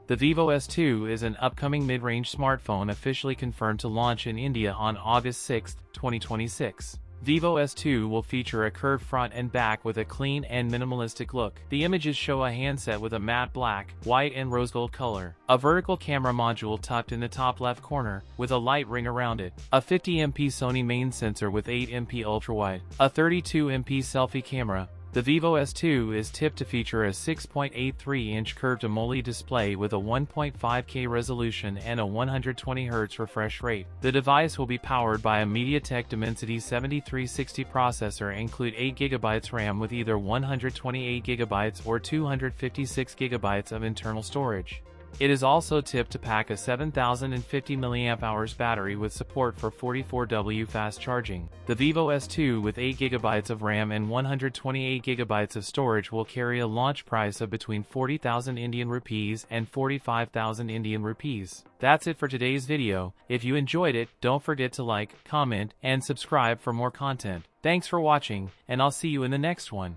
The Vivo S2 is an upcoming mid-range smartphone officially confirmed to launch in India on August 6, 2026. Vivo S2 will feature a curved front and back with a clean and minimalistic look. The images show a handset with a matte black, white and rose gold color, a vertical camera module tucked in the top left corner, with a light ring around it, a 50MP Sony main sensor with 8MP ultrawide, a 32MP selfie camera. The Vivo S2 is tipped to feature a 6.83-inch curved AMOLED display with a 1.5K resolution and a 120Hz refresh rate. The device will be powered by a MediaTek Dimensity 7360 processor and include 8GB RAM with either 128GB or 256GB of internal storage. It is also tipped to pack a 7050 mAh battery with support for 44W fast charging. The Vivo S2 with 8GB of RAM and 128GB of storage will carry a launch price of between 40,000 Indian rupees and 45,000 Indian rupees. That's it for today's video. If you enjoyed it, don't forget to like, comment, and subscribe for more content. Thanks for watching, and I'll see you in the next one.